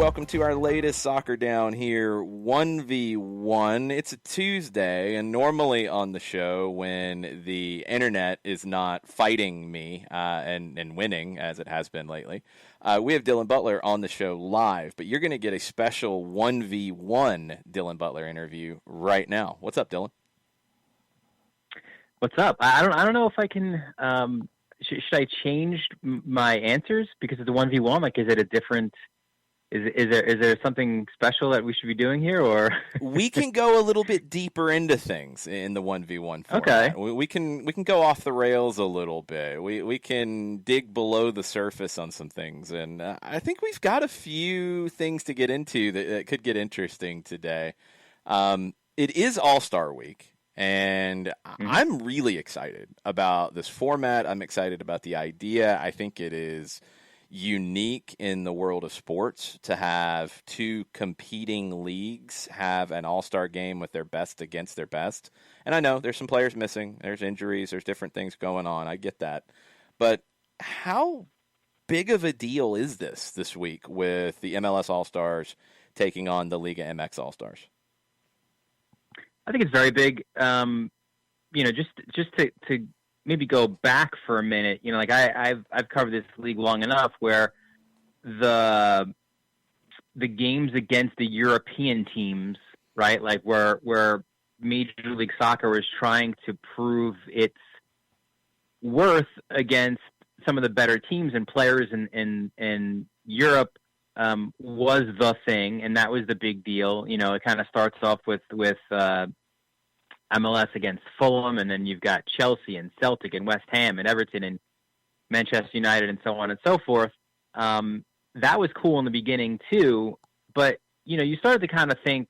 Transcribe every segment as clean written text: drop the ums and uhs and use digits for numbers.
welcome to our latest Soccer Down here 1v1. It's a Tuesday, and normally on the show when the internet is not fighting me and winning, as it has been lately, we have Dylan Butler on the show live, but you're going to get a special 1v1 Dylan Butler interview right now. What's up, Dylan? What's up? I don't know if I can. Should I change my answers because of the 1v1? Like, is it a different? Is there something special that we should be doing here, or we can go a little bit deeper into things in the 1v1 format. Okay, we can go off the rails a little bit. We can dig below the surface on some things, and I think we've got a few things to get into that could get interesting today. It is All-Star Week, and I'm really excited about this format. I'm excited about the idea. I think it is unique in the world of sports to have two competing leagues have an all-star game with their best against their best. And I know there's some players missing, there's injuries, there's different things going on. I get that. But how big of a deal is this week with the MLS All-Stars taking on the Liga MX All-Stars? I think it's very big. Just to maybe go back for a minute, like I've covered this league long enough where the games against the European teams, right? Like where Major League Soccer was trying to prove its worth against some of the better teams and players in Europe was the thing, and that was the big deal. It kind of starts off with MLS against Fulham, and then you've got Chelsea and Celtic and West Ham and Everton and Manchester United and so on and so forth. That was cool in the beginning too, but you started to kind of think,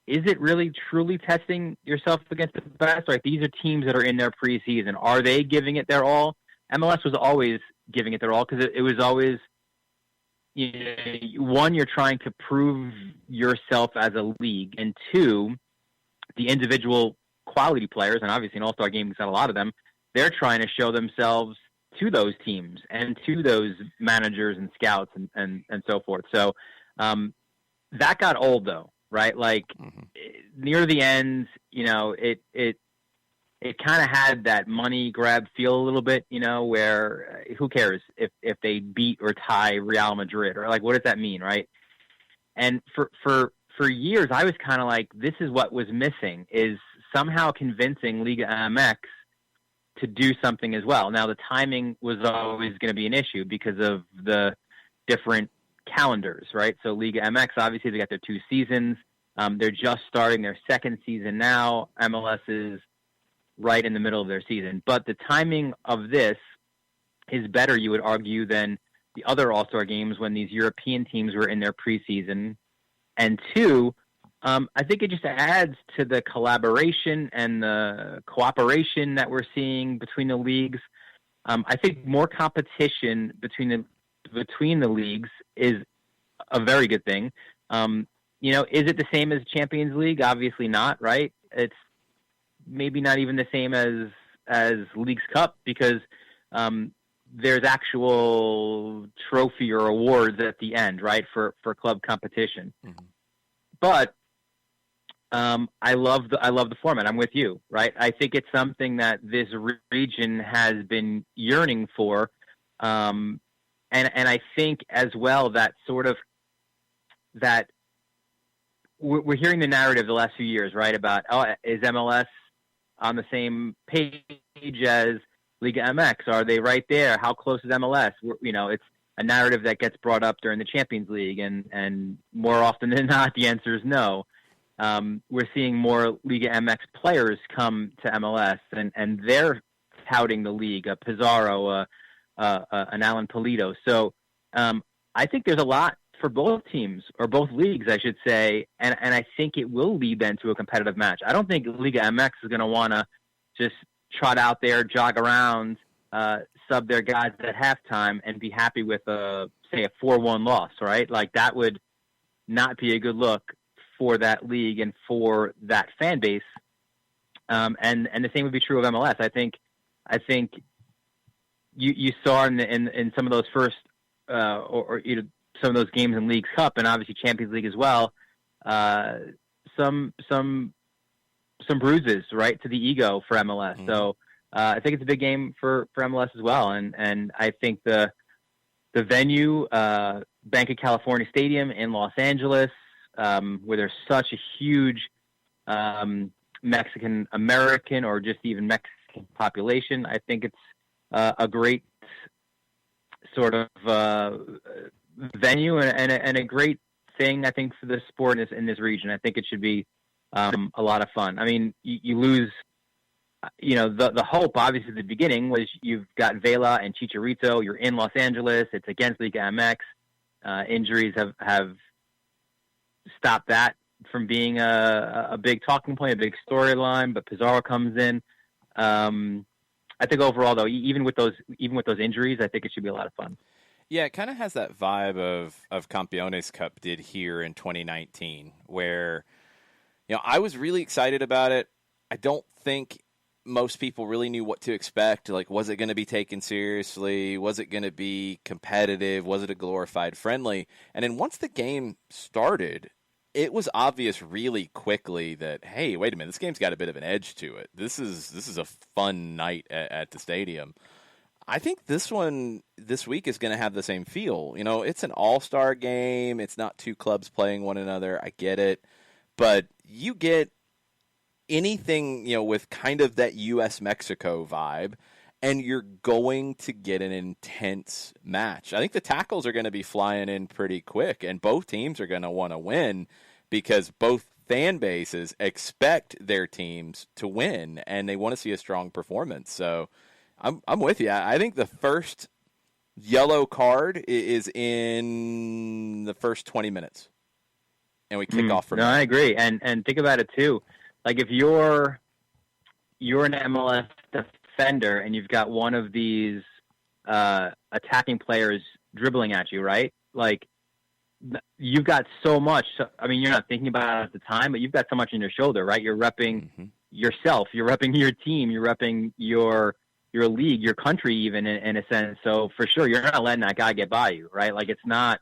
is it really truly testing yourself against the best? Like, these are teams that are in their preseason. Are they giving it their all? MLS was always giving it their all because it was always, one, you're trying to prove yourself as a league, and two, the individual quality players, and obviously an All-Star Game has got a lot of them, they're trying to show themselves to those teams and to those managers and scouts and so forth. So that got old, though, right? Like, near the end, it kind of had that money grab feel a little bit, where who cares if they beat or tie Real Madrid, or like, what does that mean, right? And for years, I was kind of like, this is what was missing, is somehow convincing Liga MX to do something as well. Now, the timing was always going to be an issue because of the different calendars, right? So Liga MX, obviously, they got their 2 seasons. They're just starting their 2nd season now. MLS is right in the middle of their season. But the timing of this is better, you would argue, than the other All-Star games when these European teams were in their preseason. And two, I think it just adds to the collaboration and the cooperation that we're seeing between the leagues. I think more competition between the leagues is a very good thing. Is it the same as Champions League? Obviously not, right? It's maybe not even the same as Leagues Cup because there's actual trophy or awards at the end, right, for club competition. But I love the format. I'm with you, right? I think it's something that this region has been yearning for, and I think as well that sort of that we're hearing the narrative the last few years, right, about is MLS on the same page as Liga MX? Are they right there? How close is MLS? It's a narrative that gets brought up during the Champions League, and more often than not, the answer is no. We're seeing more Liga MX players come to MLS, and they're touting the league, a Pizarro, an Alan Pulido. So I think there's a lot for both teams, or both leagues, I should say, and I think it will lead then to a competitive match. I don't think Liga MX is going to want to just trot out there, jog around, sub their guys at halftime, and be happy with say a 4-1 loss, right? Like, that would not be a good look for that league and for that fan base. And the same would be true of MLS. I think you saw in some of those first some of those games in Leagues Cup and obviously Champions League as well, some bruises, right, to the ego for MLS. Mm-hmm. So I think it's a big game for MLS as well. And I think the venue, Bank of California Stadium in Los Angeles, where there's such a huge Mexican American or just even Mexican population, I think it's a great sort of venue and a great thing, I think, for the sport in this region. I think it should be a lot of fun. I mean, you lose, the hope, obviously, at the beginning was you've got Vela and Chicharito. You're in Los Angeles. It's against Liga MX. Injuries have stopped that from being a big talking point, a big storyline. But Pizarro comes in. I think overall, though, even with those injuries, I think it should be a lot of fun. Yeah, it kind of has that vibe of Campeones Cup did here in 2019, where, I was really excited about it. I don't think most people really knew what to expect. Like, was it going to be taken seriously? Was it going to be competitive? Was it a glorified friendly? And then once the game started, it was obvious really quickly that, hey, wait a minute, this game's got a bit of an edge to it. This is a fun night at the stadium. I think this one this week is going to have the same feel. It's an all-star game. It's not two clubs playing one another. I get it. But you get anything, with kind of that U.S.-Mexico vibe, and you're going to get an intense match. I think the tackles are going to be flying in pretty quick, and both teams are going to want to win because both fan bases expect their teams to win, and they want to see a strong performance. So I'm with you. I think the first yellow card is in the first 20 minutes, and we kick off from there. I agree, and think about it too. Like if you're an MLS defender and you've got one of these attacking players dribbling at you, right? Like you've got so much. I mean, you're not thinking about it at the time, but you've got so much on your shoulder, right? You're repping yourself, you're repping your team, you're repping your league, your country, even in a sense. So for sure, you're not letting that guy get by you, right? Like it's not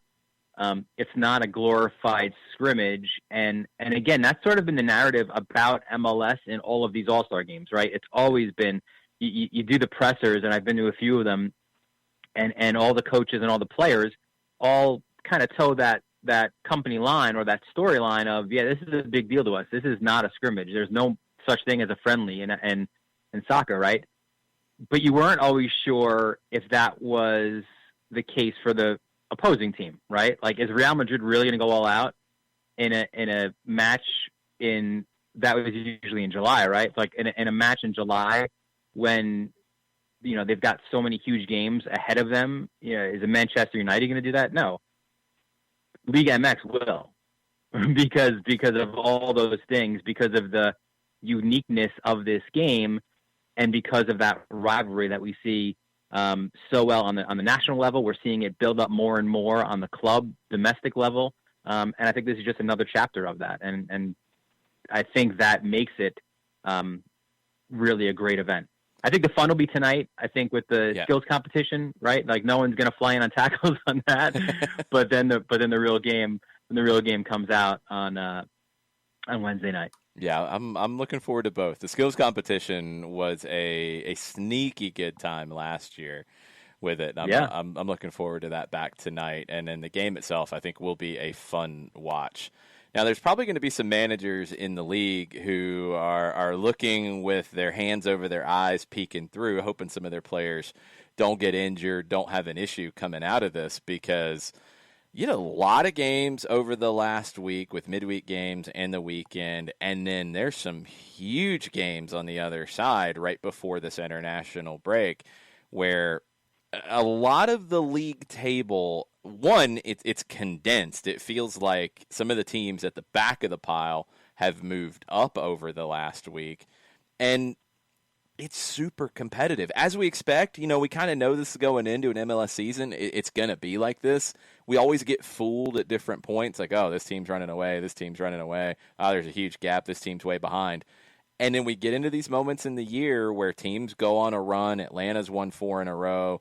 a glorified scrimmage. And again, that's sort of been the narrative about MLS in all of these All-Star games, right? It's always been, you do the pressers, and I've been to a few of them, and all the coaches and all the players all kind of toe that company line or that storyline of, this is a big deal to us. This is not a scrimmage. There's no such thing as a friendly in soccer, right? But you weren't always sure if that was the case for the opposing team, right? Like, is Real Madrid really going to go all out in a match that was usually in July, right? Like in a match in July when they've got so many huge games ahead of them. Is a Manchester United going to do that? No. Liga MX will, because of all those things, because of the uniqueness of this game, and because of that rivalry that we see so well on the national level. We're seeing it build up more and more on the club domestic level, and I think this is just another chapter of that. And I think that makes it really a great event. I think the fun will be tonight. I think with the skills competition, right? Like no one's going to fly in on tackles on that, but then the real game, when the real game comes out on Wednesday night. Yeah, I'm looking forward to both. The skills competition was a sneaky good time last year with it. I'm looking forward to that back tonight, and then the game itself I think will be a fun watch. Now, there's probably going to be some managers in the league who are looking with their hands over their eyes, peeking through, hoping some of their players don't get injured, don't have an issue coming out of this, because you had a lot of games over the last week with midweek games and the weekend, and then there's some huge games on the other side right before this international break where a lot of the league table, it's condensed. It feels like some of the teams at the back of the pile have moved up over the last week, and it's super competitive. As we expect, we kind of know this is going into an MLS season. It's going to be like this. We always get fooled at different points, like, oh, this team's running away, this team's running away. Oh, there's a huge gap, this team's way behind. And then we get into these moments in the year where teams go on a run. Atlanta's won 4 in a row,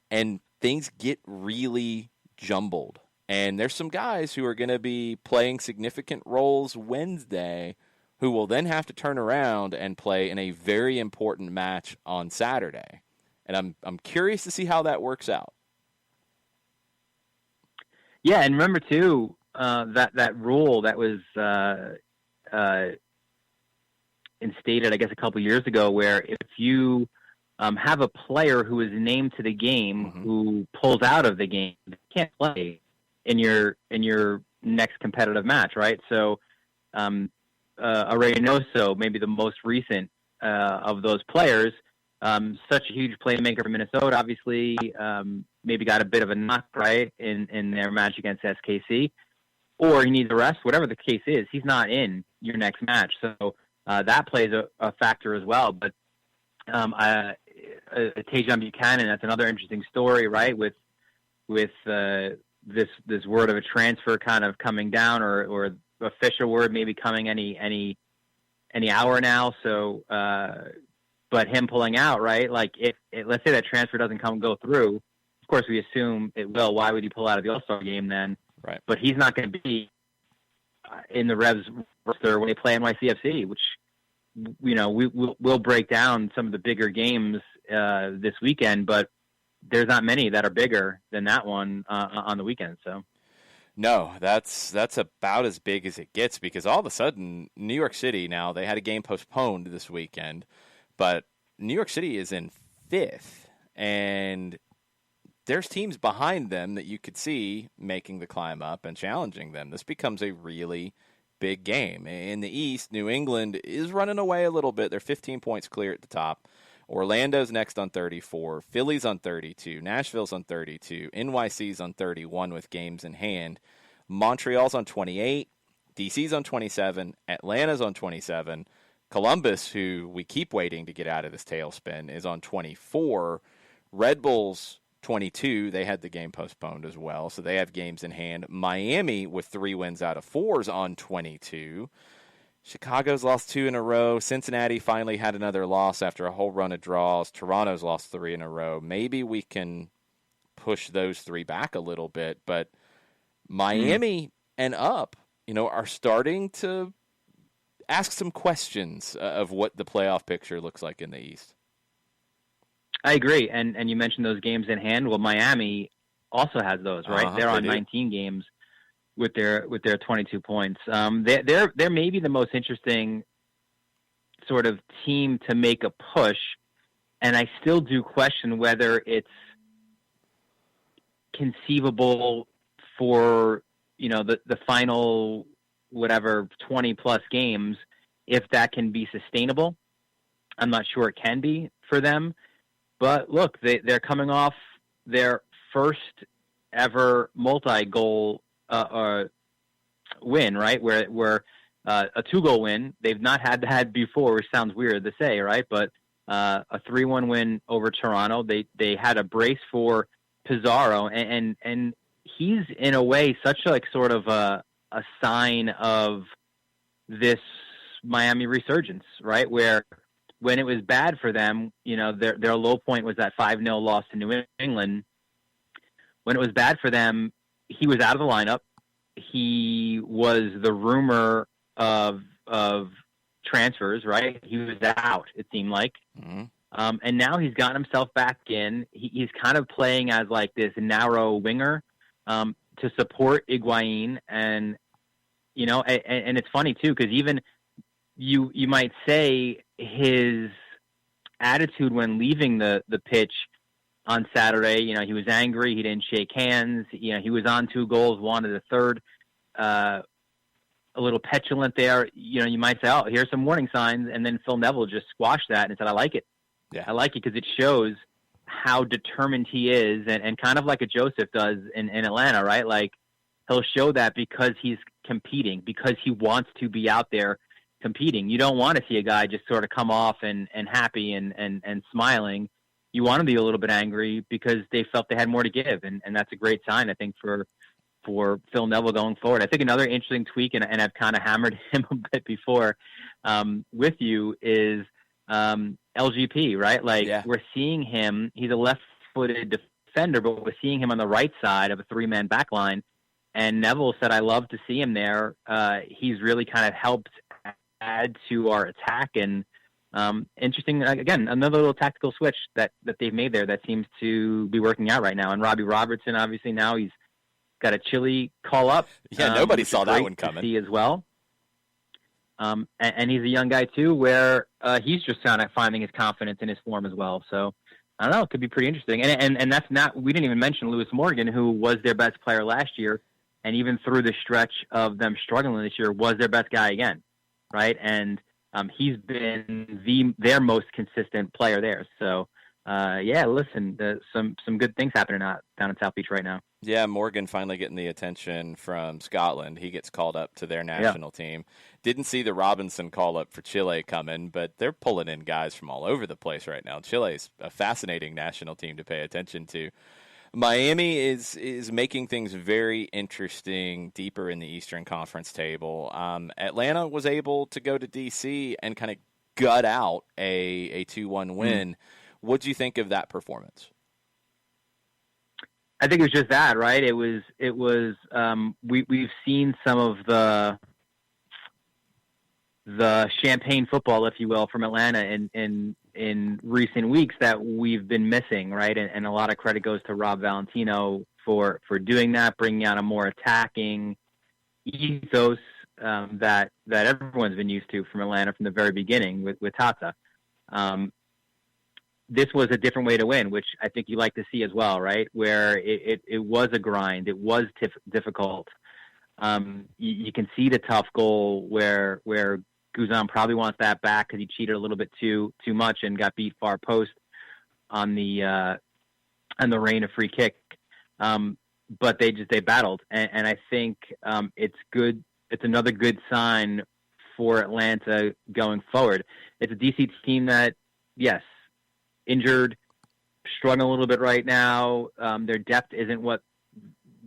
and things get really jumbled. And there's some guys who are going to be playing significant roles Wednesday who will then have to turn around and play in a very important match on Saturday. And I'm curious to see how that works out. Yeah, and remember too that rule that was instated, I guess, a couple years ago, where if you have a player who is named to the game who pulls out of the game, they can't play in your next competitive match, right? So Areynoso, maybe the most recent of those players, such a huge playmaker for Minnesota, obviously, maybe got a bit of a knock, right, in their match against SKC, or he needs a rest, whatever the case is, he's not in your next match. So that plays a factor as well. But Tajon Buchanan, that's another interesting story, right, with this word of a transfer kind of coming down, or official word maybe coming any hour now. So, but him pulling out, right? Like if let's say that transfer doesn't go through, of course we assume it will. Why would he pull out of the All-Star game then? Right. But he's not going to be in the Revs roster when they play NYCFC, which, we'll break down some of the bigger games this weekend, but there's not many that are bigger than that one on the weekend. So. No, that's about as big as it gets, because all of a sudden, New York City, now they had a game postponed this weekend, but New York City is in 5th, and there's teams behind them that you could see making the climb up and challenging them. This becomes a really big game. In the East, New England is running away a little bit. They're 15 points clear at the top. Orlando's next on 34, Philly's on 32, Nashville's on 32, NYC's on 31 with games in hand, Montreal's on 28, DC's on 27, Atlanta's on 27, Columbus, who we keep waiting to get out of this tailspin, is on 24, Red Bull's 22, they had the game postponed as well, so they have games in hand, Miami with 3 wins out of 4 is on 22, Chicago's lost 2 in a row. Cincinnati finally had another loss after a whole run of draws. Toronto's lost 3 in a row. Maybe we can push those 3 back a little bit. But Miami and up, are starting to ask some questions of what the playoff picture looks like in the East. I agree. And you mentioned those games in hand. Well, Miami also has those, right? They're on 19 games with their 22 points. They're maybe the most interesting sort of team to make a push, and I still do question whether it's conceivable for the final 20 plus games, if that can be sustainable. I'm not sure it can be for them, but look, they're coming off their first ever multi-goal win, right? Where a 2-goal win. They've not had that before, which sounds weird to say, right? But a 3-1 win over Toronto. They had a brace for Pizarro, and he's in a way such sort of a sign of this Miami resurgence, right? Where when it was bad for them, their low point was that 5-0 loss to New England. When it was bad for them, he was out of the lineup. He was the rumor of transfers, right? He was out, it seemed like. Mm-hmm. And now he's gotten himself back in. He's kind of playing as like this narrow winger to support Higuain. And, and it's funny too, because even you might say his attitude when leaving the pitch on Saturday, he was angry. He didn't shake hands. He was on 2 goals, wanted a third. A little petulant there. You might say, "Oh, here's some warning signs," and then Phil Neville just squashed that and said, "I like it. Yeah, I like it because it shows how determined he is, and kind of like a Joseph does in Atlanta, right? Like he'll show that because he's competing, because he wants to be out there competing. You don't want to see a guy just sort of come off and happy and smiling. You want to be a little bit angry because they felt they had more to give. And that's a great sign, I think, for Phil Neville going forward. I think another interesting tweak, and I've kind of hammered him a bit before with you, is LGP, right? Like We're seeing him, he's a left-footed defender, but we're seeing him on the right side of a 3-man back line. And Neville said, I love to see him there. He's really kind of helped add to our attack. And interesting, again, another little tactical switch that they've made there that seems to be working out right now. And Robbie Robertson, obviously, now he's got a Chile call up. Yeah, nobody saw that one coming. See as well. And he's a young guy, too, where he's just kind of finding his confidence in his form as well. So, I don't know, it could be pretty interesting. And that's not, we didn't even mention Lewis Morgan, who was their best player last year. And even through the stretch of them struggling this year, was their best guy again, right? And he's been their most consistent player there. So, listen, some good things happening down in South Beach right now. Yeah, Morgan finally getting the attention from Scotland. He gets called up to their national team. Didn't see the Robinson call-up for Chile coming, but they're pulling in guys from all over the place right now. Chile's a fascinating national team to pay attention to. Miami is making things very interesting deeper in the Eastern Conference table. Atlanta was able to go to D.C. and kind of gut out a 2-1 win. What do you think of that performance? I think it was just that, right? It was. We've seen some of the champagne football, if you will, from Atlanta in recent weeks that we've been missing, right? And a lot of credit goes to Rob Valentino for doing that, bringing out a more attacking ethos that everyone's been used to from Atlanta from the very beginning with Tata. This was a different way to win, which I think you like to see as well, right? Where it was a grind, it was difficult. You can see the tough goal where Guzan probably wants that back because he cheated a little bit too much and got beat far post on the rain of free kick. But they battled, and I think it's good. It's another good sign for Atlanta going forward. It's a DC team that, yes, injured, struggling a little bit right now. Their depth isn't what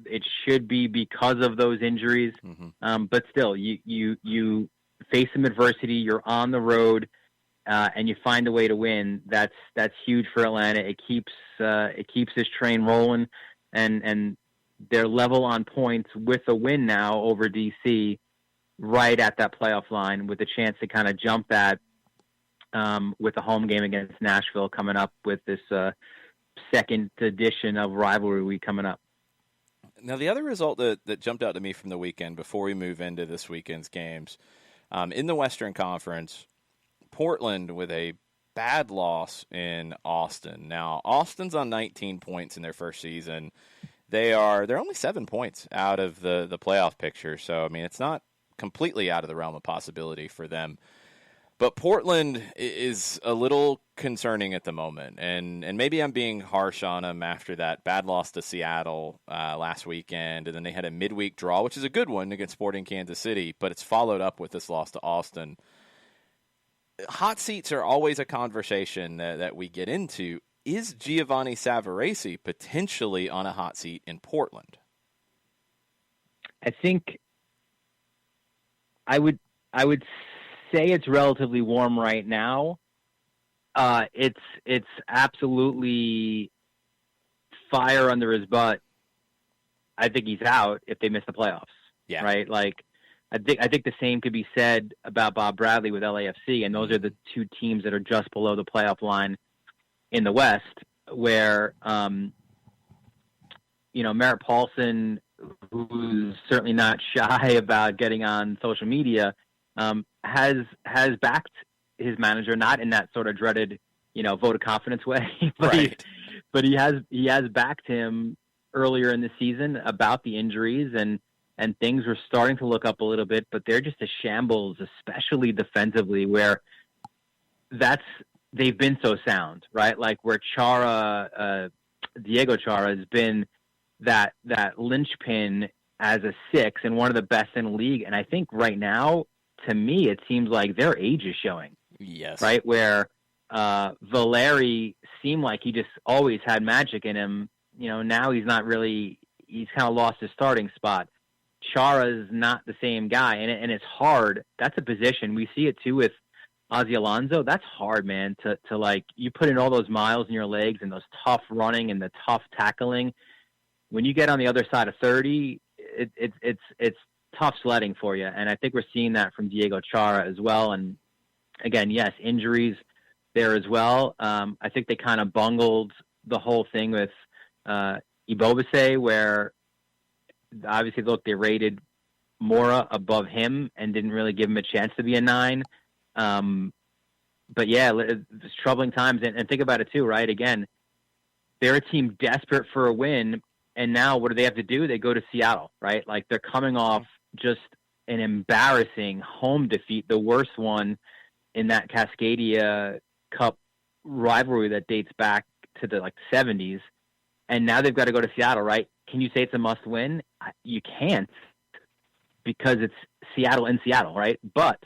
it should be because of those injuries. But still, you face some adversity. You're on the road, and you find a way to win. That's huge for Atlanta. It keeps this train rolling, and they're level on points with a win now over DC, right at that playoff line, with a chance to kind of jump that. With the home game against Nashville coming up with this second edition of Rivalry Week coming up. Now, the other result that jumped out to me from the weekend before we move into this weekend's games, in the Western Conference, Portland with a bad loss in Austin. Now, Austin's on 19 points in their first season. They're only 7 points out of the playoff picture, so, I mean, it's not completely out of the realm of possibility for them. But Portland is a little concerning at the moment, and maybe I'm being harsh on them after that bad loss to Seattle last weekend, and then they had a midweek draw, which is a good one against Sporting Kansas City, but it's followed up with this loss to Austin. Hot seats are always a conversation that we get into. Is Giovanni Savarese potentially on a hot seat in Portland? I think I would say it's relatively warm right now. It's absolutely fire under his butt. I think he's out if they miss the playoffs. Yeah. Right. Like I think the same could be said about Bob Bradley with LAFC, and those are the two teams that are just below the playoff line in the West, where Merritt Paulson, who's certainly not shy about getting on social media, has backed his manager, not in that sort of dreaded, vote of confidence way, but right. he has backed him earlier in the season about the injuries, and things were starting to look up a little bit, but they're just a shambles, especially defensively, where they've been so sound, right? Like where Diego Chara has been that linchpin as a 6 and one of the best in the league. And I think right now, to me, it seems like their age is showing. Yes. Right? Where Valeri seemed like he just always had magic in him. Now he's not really, he's kind of lost his starting spot. Chara's not the same guy. And it's hard. That's a position. We see it too with Ozzy Alonso. That's hard, man, to like, you put in all those miles in your legs and those tough running and the tough tackling. When you get on the other side of 30, it's tough sledding for you, and I think we're seeing that from Diego Chara as well. And again, yes, injuries there as well. I think they kind of bungled the whole thing with Ibobase, where obviously, look, they rated Mora above him and didn't really give him a chance to be a 9. But yeah, it's troubling times. And think about it too, right? Again, they're a team desperate for a win. And now what do they have to do? They go to Seattle, right? Like they're coming off just an embarrassing home defeat, the worst one in that Cascadia Cup rivalry that dates back to the 70s. And now they've got to go to Seattle, right? Can you say it's a must win? You can't, because it's Seattle in Seattle, right? But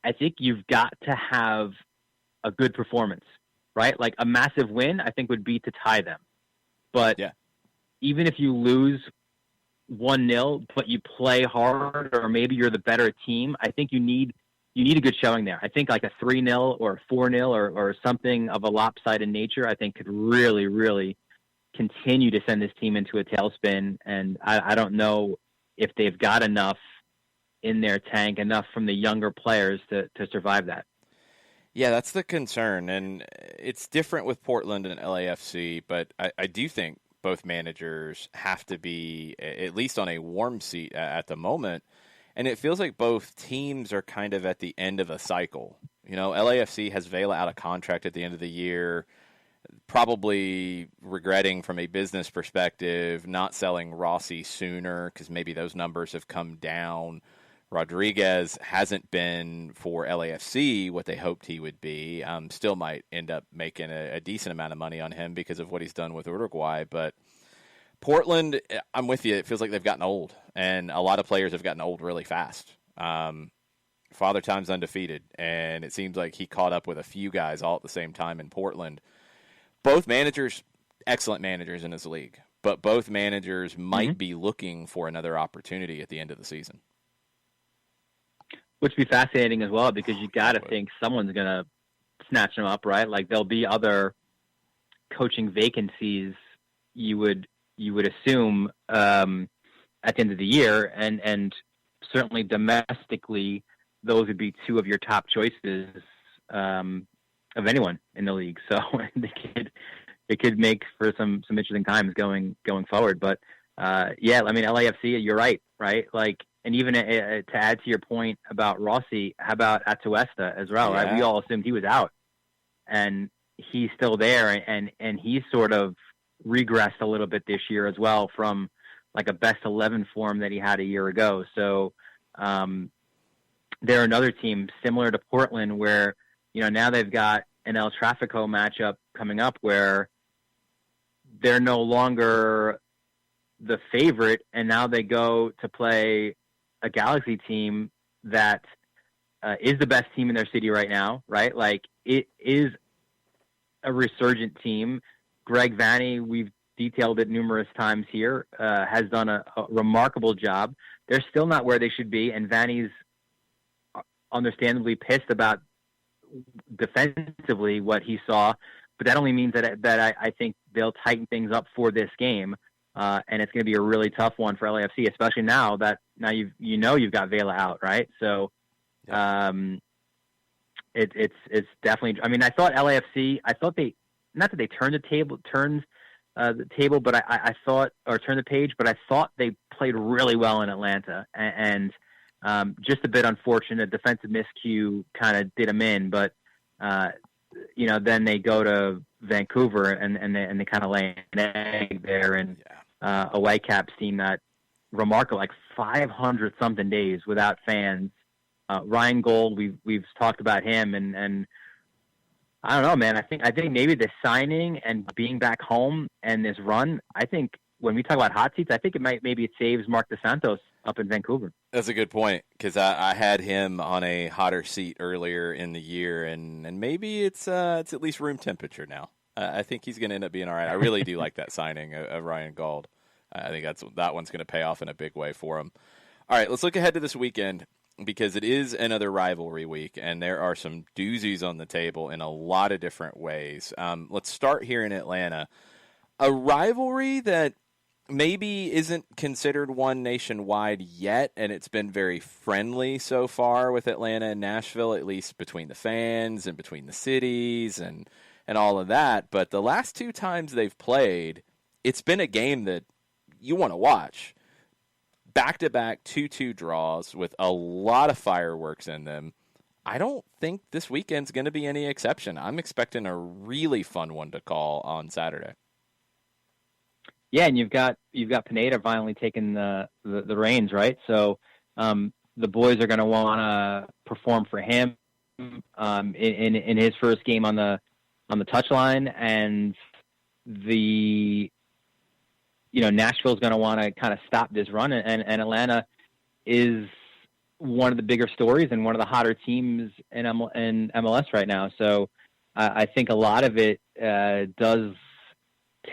I think you've got to have a good performance, right? Like a massive win, I think would be to tie them. But even if you lose 1-0, but you play hard, or maybe you're the better team, I think you need a good showing there. I think like a 3-0 or a 4-0 or something of a lopsided nature, I think could really, really continue to send this team into a tailspin. And I don't know if they've got enough in their tank, enough from the younger players to survive that. Yeah, that's the concern. And it's different with Portland and LAFC, but I do think both managers have to be at least on a warm seat at the moment. And it feels like both teams are kind of at the end of a cycle. You know, LAFC has Vela out of contract at the end of the year, probably regretting from a business perspective not selling Rossi sooner, because maybe those numbers have come down. Rodriguez hasn't been for LAFC what they hoped he would be. Still might end up making a decent amount of money on him because of what he's done with Uruguay. But Portland, I'm with you. It feels like they've gotten old, and a lot of players have gotten old really fast. Father Time's undefeated, and it seems like he caught up with a few guys all at the same time in Portland. Both managers, excellent managers in this league, but both managers might be looking for another opportunity at the end of the season. Which would be fascinating as well, because you got to think someone's going to snatch them up, right? Like there'll be other coaching vacancies, you would assume, at the end of the year, and certainly domestically, those would be two of your top choices of anyone in the league. So it could make for some interesting times going forward. But yeah, I mean, LAFC, you're right? Like, and even to add to your point about Rossi, how about Atuesta as well? Yeah. Right? We all assumed he was out, and he's still there, and he's sort of regressed a little bit this year as well from like a best 11 form that he had a year ago. So they're another team similar to Portland where, you know, now they've got an El Trafico matchup coming up where they're no longer the favorite, and now they go to play a Galaxy team that is the best team in their city right now, right? Like, it is a resurgent team. Greg Vanney, we've detailed it numerous times here, has done a remarkable job. They're still not where they should be, and Vanney's understandably pissed about defensively what he saw, but that only means that I think they'll tighten things up for this game. And it's going to be a really tough one for LAFC, especially now you've got Vela out, right? So it's definitely. I mean, I thought LAFC. I thought they, not that they turned the table, but I thought, or turned the page, but I thought they played really well in Atlanta, and just a bit unfortunate defensive miscue kind of did them in, but then they go to Vancouver and they kind of lay an egg there, and a Whitecaps team that remarkable, like 500 something days without fans. Ryan Gold, we've talked about him, and I don't know, man. I think maybe the signing and being back home and this run, I think when we talk about hot seats, I think it saves Mark DeSantos up in Vancouver. That's a good point, because I had him on a hotter seat earlier in the year, and maybe it's at least room temperature now. I think he's going to end up being all right. I really do like that signing of Ryan Gold. I think that one's going to pay off in a big way for him. All right, let's look ahead to this weekend, because it is another rivalry week, and there are some doozies on the table in a lot of different ways. Let's start here in Atlanta. A rivalry that maybe isn't considered one nationwide yet, and it's been very friendly so far with Atlanta and Nashville, at least between the fans and between the cities and all of that. But the last two times they've played, it's been a game that you want to watch. Back-to-back 2-2 draws with a lot of fireworks in them. I don't think this weekend's going to be any exception. I'm expecting a really fun one to call on Saturday. Yeah, and you've got Pineda finally taking the reins, right? So the boys are going to want to perform for him in his first game on the touchline, and Nashville's going to want to kind of stop this run, and Atlanta is one of the bigger stories and one of the hotter teams in MLS right now. So I think a lot of it does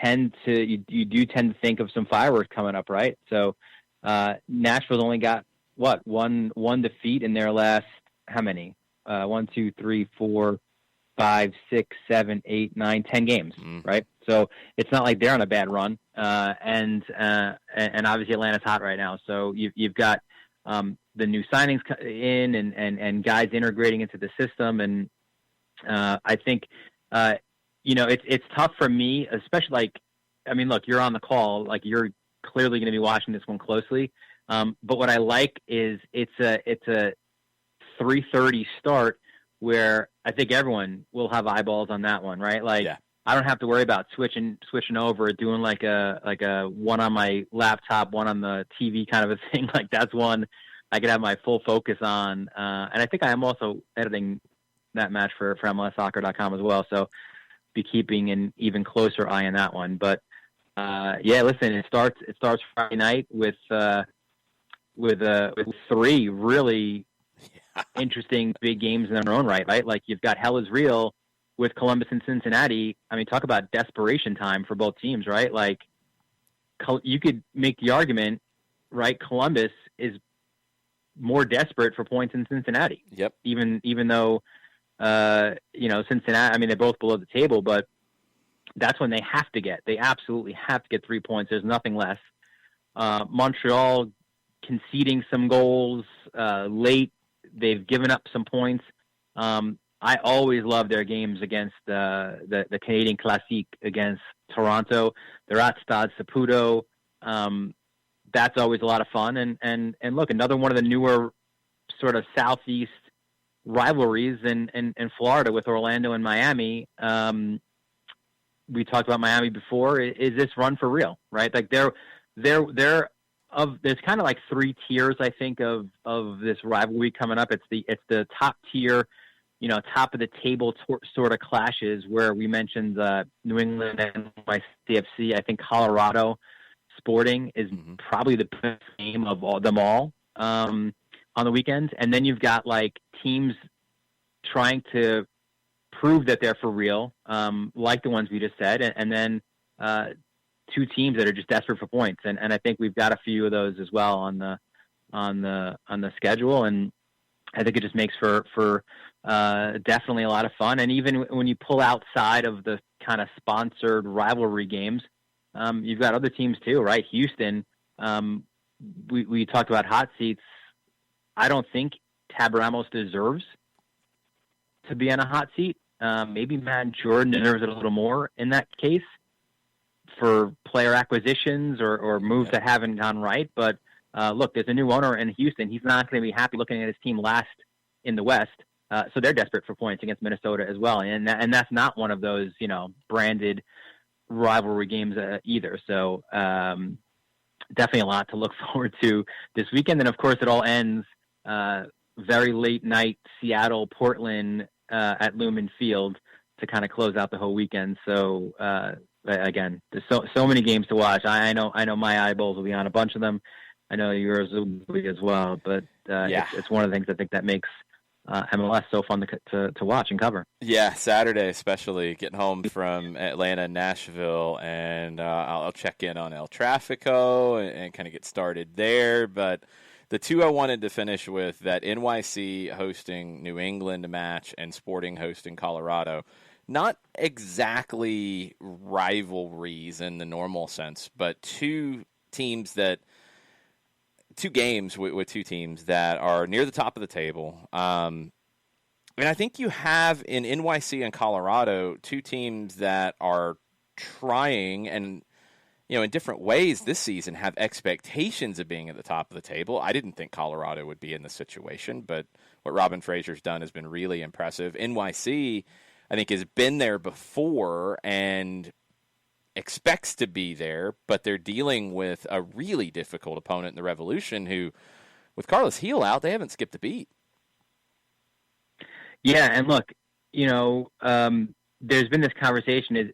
tend to you do tend to think of some fireworks coming up, right? So Nashville's only got one defeat in their last how many? 1, 2, 3, 4, 5, 6, 7, 8, 9, 10 games, right? So it's not like they're on a bad run, and obviously Atlanta's hot right now. So you've got the new signings in and guys integrating into the system, and I think it's tough for me, especially look, you're on the call, like you're clearly going to be watching this one closely. But what I like is it's a 3:30 start where I think everyone will have eyeballs on that one, right? Like I don't have to worry about switching over, doing like a one on my laptop, one on the TV kind of a thing. Like that's one I could have my full focus on. And I think I am also editing that match for MLSsoccer.com as well. So be keeping an even closer eye on that one. But listen, it starts Friday night with three really interesting big games in their own right? Like you've got Hell is Real with Columbus and Cincinnati. I mean, talk about desperation time for both teams, right? Like you could make the argument, right? Columbus is more desperate for points than Cincinnati. Yep. Even though, Cincinnati, I mean, they're both below the table, but that's when they absolutely have to get 3 points. There's nothing less. Montreal conceding some goals late. They've given up some points. I always love their games against the Canadian Classique against Toronto. They're at Stade Saputo. That's always a lot of fun. And look, another one of the newer sort of Southeast rivalries in Florida with Orlando and Miami. We talked about Miami before. Is this run for real, right? Like there's kind of like three tiers, I think, of this rivalry coming up. It's the top tier, top of the table sort of clashes where we mentioned New England and NYCFC. I think Colorado Sporting is probably the best game of them all on the weekends. And then you've got like teams trying to prove that they're for real, like the ones we just said, and then two teams that are just desperate for points. And I think we've got a few of those as well on the schedule. And I think it just makes for definitely a lot of fun. And even when you pull outside of the kind of sponsored rivalry games, you've got other teams too, right? Houston, we talked about hot seats. I don't think Tab Ramos deserves to be on a hot seat. Maybe Matt Jordan deserves it a little more in that case for player acquisitions or moves that haven't gone right. But look, there's a new owner in Houston. He's not going to be happy looking at his team last in the West. So they're desperate for points against Minnesota as well. And that's not one of those, branded rivalry games either. So definitely a lot to look forward to this weekend. And of course it all ends very late night, Seattle, Portland at Lumen Field to kind of close out the whole weekend. So again, there's so many games to watch. I know my eyeballs will be on a bunch of them. I know yours will be as well, but it's one of the things I think that makes MLS so fun to watch and cover. Yeah, Saturday especially, getting home from Atlanta, Nashville, and I'll check in on El Tráfico and kind of get started there. But the two I wanted to finish with, that NYC hosting New England match and Sporting hosting Colorado, not exactly rivalries in the normal sense, but two games with two teams that are near the top of the table. And I think you have in NYC and Colorado two teams that are trying and, in different ways this season have expectations of being at the top of the table. I didn't think Colorado would be in this situation, but what Robin Fraser's done has been really impressive. NYC, I think, has been there before and expects to be there, but they're dealing with a really difficult opponent in the Revolution who, with Carlos Heel out, they haven't skipped a beat. Yeah, and look, there's been this conversation,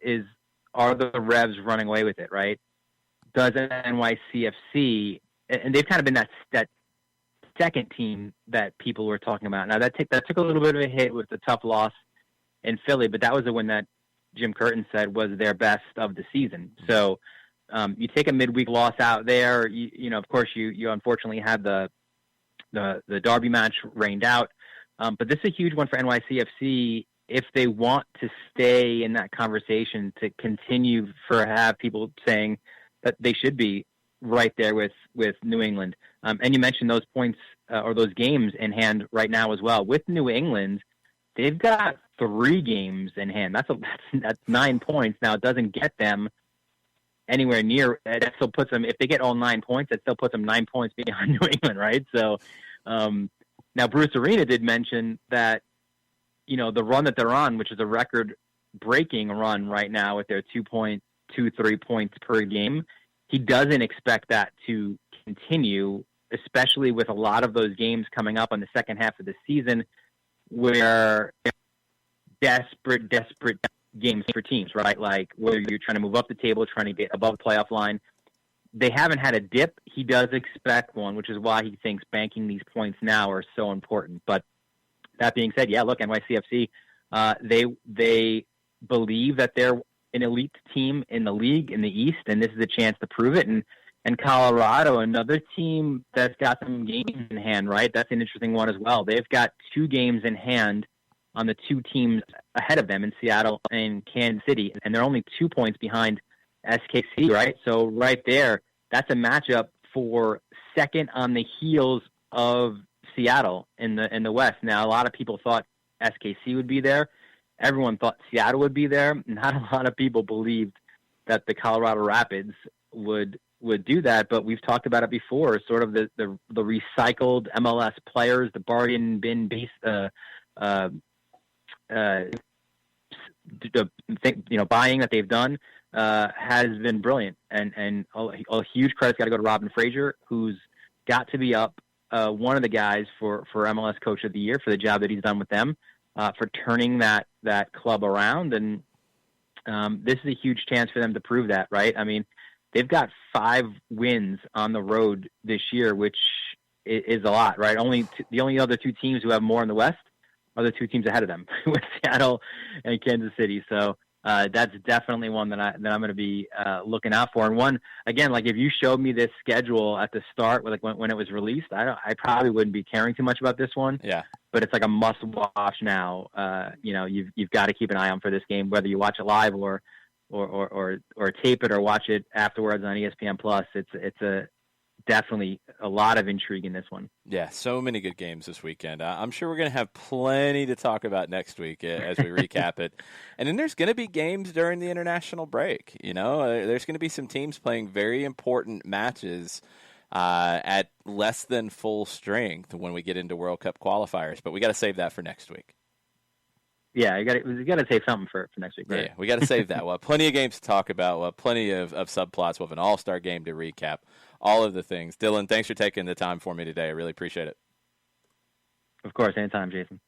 are the Revs running away with it, right? Does NYCFC, and they've kind of been that second team that people were talking about. Now, that took a little bit of a hit with the tough loss in Philly, but that was the one that Jim Curtin said was their best of the season. So you take a midweek loss out there, of course, you unfortunately had the derby match rained out. But this is a huge one for NYCFC if they want to stay in that conversation, to continue have people saying that they should be right there with New England. And you mentioned those points or those games in hand right now as well. With New England, they've got 3 games in hand. That's 9 points. Now, it doesn't get them anywhere near. That still puts them, if they get all 9 points, that still puts them 9 points behind New England, right? So, now, Bruce Arena did mention that, the run that they're on, which is a record-breaking run right now with their 2.23 points per game, he doesn't expect that to continue, especially with a lot of those games coming up on the second half of the season where desperate games for teams, right? Like where you're trying to move up the table, trying to get above the playoff line. They haven't had a dip. He does expect one, which is why he thinks banking these points now are so important. But that being said, yeah, look, NYCFC, they believe that they're an elite team in the league in the East, and this is a chance to prove it. And Colorado, another team that's got some games in hand, right? That's an interesting one as well. They've got 2 games in hand on the 2 teams ahead of them in Seattle and Kansas City, and they're only 2 points behind SKC, right? So right there, that's a matchup for second on the heels of Seattle in the West. Now, a lot of people thought SKC would be there. Everyone thought Seattle would be there. Not a lot of people believed that the Colorado Rapids would do that, but we've talked about it before, sort of the recycled MLS players, the bargain bin based buying that they've done has been brilliant, and a huge credit's got to go to Robin Fraser, who's got to be up one of the guys for MLS Coach of the Year for the job that he's done with them, for turning that club around, and this is a huge chance for them to prove that, right? I mean, they've got 5 wins on the road this year, which is a lot, right? The only other 2 teams who have more in the West are the 2 teams ahead of them, with Seattle and Kansas City. So that's definitely one that I'm going to be looking out for. And one, again, like if you showed me this schedule at the start, like when it was released, I probably wouldn't be caring too much about this one. Yeah. But it's like a must watch now. You've got to keep an eye on for this game, whether you watch it live or tape it or watch it afterwards on ESPN Plus. It's definitely a lot of intrigue in this one. Yeah, so many good games this weekend. I'm sure we're going to have plenty to talk about next week as we recap it. And then there's going to be games during the international break. There's going to be some teams playing very important matches at less than full strength when we get into World Cup qualifiers. But we got to save that for next week. Yeah, you got to save something for next week, right? Yeah, we got to save that. We'll have plenty of games to talk about. We'll have plenty of subplots. We'll have an all-star game to recap. All of the things. Dylan, thanks for taking the time for me today. I really appreciate it. Of course, anytime, Jason.